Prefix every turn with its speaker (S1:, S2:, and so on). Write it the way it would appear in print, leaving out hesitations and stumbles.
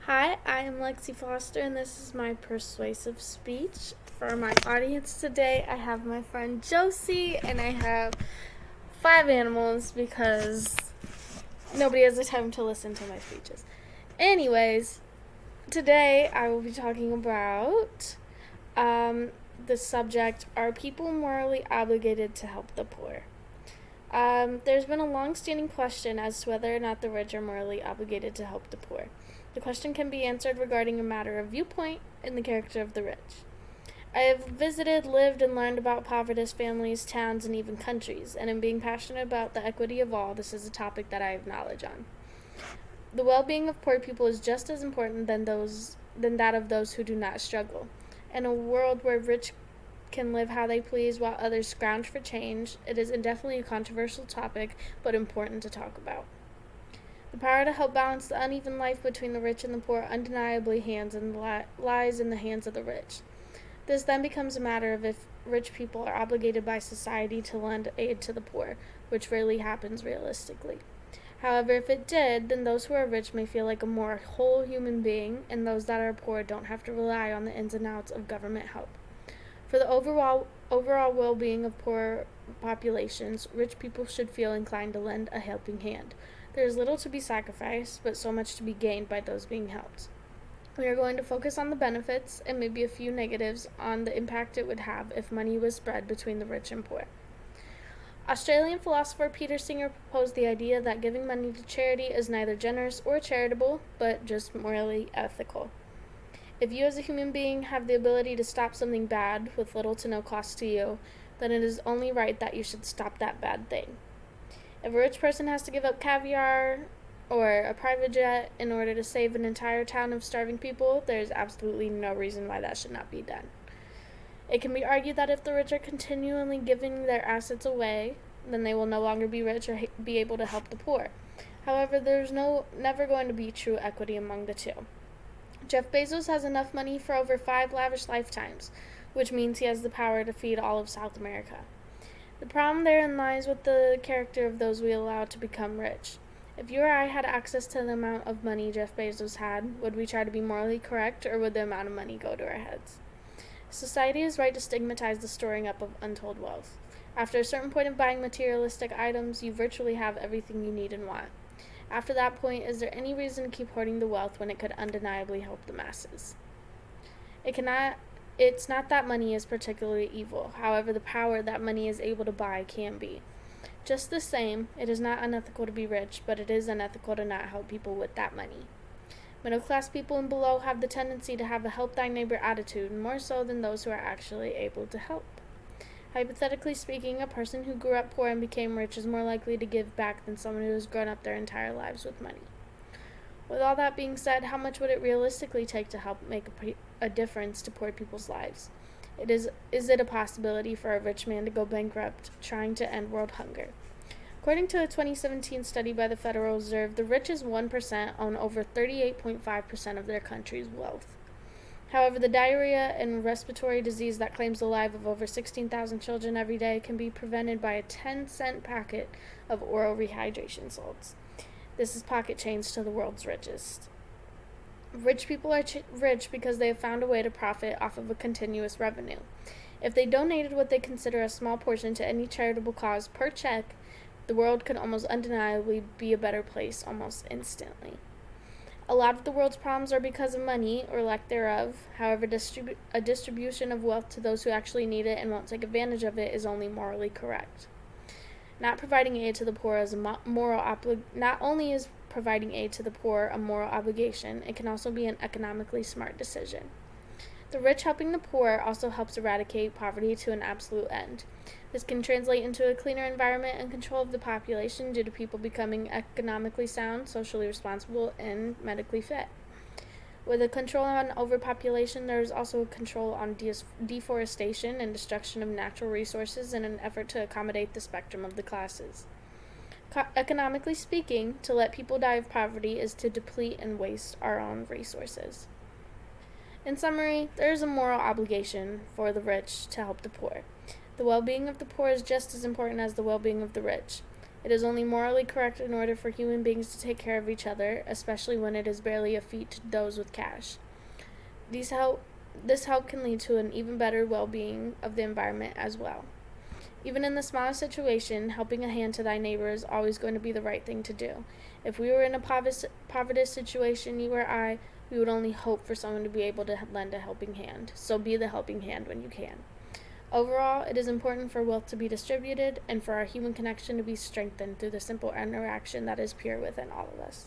S1: Hi, I am Lexi Foster, and this is my persuasive speech. For my audience today, I have my friend Josie, and I have 5 animals because nobody has the time to listen to my speeches. Anyways, today I will be talking about the subject: Are people morally obligated to help the poor? There's been a long-standing question as to whether or not the rich are morally obligated to help the poor. The question can be answered regarding a matter of viewpoint and the character of the rich. I have visited, lived, and learned about poverty families, towns, and even countries, and in being passionate about the equity of all, this is a topic that I have knowledge on. The well-being of poor people is just as important than that of those who do not struggle. In a world where rich can live how they please while others scrounge for change, it is indefinitely a controversial topic, but important to talk about. The power to help balance the uneven life between the rich and the poor undeniably lies in the hands of the rich. This then becomes a matter of if rich people are obligated by society to lend aid to the poor, which rarely happens realistically. However, if it did, then those who are rich may feel like a more whole human being, and those that are poor don't have to rely on the ins and outs of government help. For the overall well-being of poor populations, rich people should feel inclined to lend a helping hand. There is little to be sacrificed, but so much to be gained by those being helped. We are going to focus on the benefits and maybe a few negatives on the impact it would have if money was spread between the rich and poor. Australian philosopher Peter Singer proposed the idea that giving money to charity is neither generous or charitable, but just morally ethical. If you as a human being have the ability to stop something bad with little to no cost to you, then it is only right that you should stop that bad thing. If a rich person has to give up caviar or a private jet in order to save an entire town of starving people, there is absolutely no reason why that should not be done. It can be argued that if the rich are continually giving their assets away, then they will no longer be rich or be able to help the poor. However, there's never going to be true equity among the two. Jeff Bezos has enough money for over 5 lavish lifetimes, which means he has the power to feed all of South America. The problem therein lies with the character of those we allow to become rich. If you or I had access to the amount of money Jeff Bezos had, would we try to be morally correct, or would the amount of money go to our heads? Society is right to stigmatize the storing up of untold wealth. After a certain point of buying materialistic items, you virtually have everything you need and want. After that point, is there any reason to keep hoarding the wealth when it could undeniably help the masses? It's not that money is particularly evil. However, the power that money is able to buy can be. Just the same, it is not unethical to be rich, but it is unethical to not help people with that money. Middle-class people and below have the tendency to have a help thy neighbor attitude, more so than those who are actually able to help. Hypothetically speaking, a person who grew up poor and became rich is more likely to give back than someone who has grown up their entire lives with money. With all that being said, how much would it realistically take to help make a difference to poor people's lives? Is it a possibility for a rich man to go bankrupt trying to end world hunger? According to a 2017 study by the Federal Reserve, the richest 1% own over 38.5% of their country's wealth. However, the diarrhea and respiratory disease that claims the lives of over 16,000 children every day can be prevented by a 10-cent packet of oral rehydration salts. This is pocket change to the world's richest. Rich people are rich because they have found a way to profit off of a continuous revenue. If they donated what they consider a small portion to any charitable cause per check, the world could almost undeniably be a better place almost instantly. A lot of the world's problems are because of money, or lack thereof. However, a distribution of wealth to those who actually need it and won't take advantage of it is only morally correct. Not providing aid to the poor is not only is providing aid to the poor a moral obligation, it can also be an economically smart decision. The rich helping the poor also helps eradicate poverty to an absolute end. This can translate into a cleaner environment and control of the population due to people becoming economically sound, socially responsible, and medically fit. With a control on overpopulation, there is also a control on deforestation and destruction of natural resources in an effort to accommodate the spectrum of the classes. Economically speaking, to let people die of poverty is to deplete and waste our own resources. In summary, there is a moral obligation for the rich to help the poor. The well-being of the poor is just as important as the well-being of the rich. It is only morally correct in order for human beings to take care of each other, especially when it is barely a feat to those with cash. This help can lead to an even better well-being of the environment as well. Even in the smallest situation, helping a hand to thy neighbor is always going to be the right thing to do. If we were in a poverty situation, you or I, we would only hope for someone to be able to lend a helping hand. So be the helping hand when you can. Overall, it is important for wealth to be distributed and for our human connection to be strengthened through the simple interaction that is pure within all of us.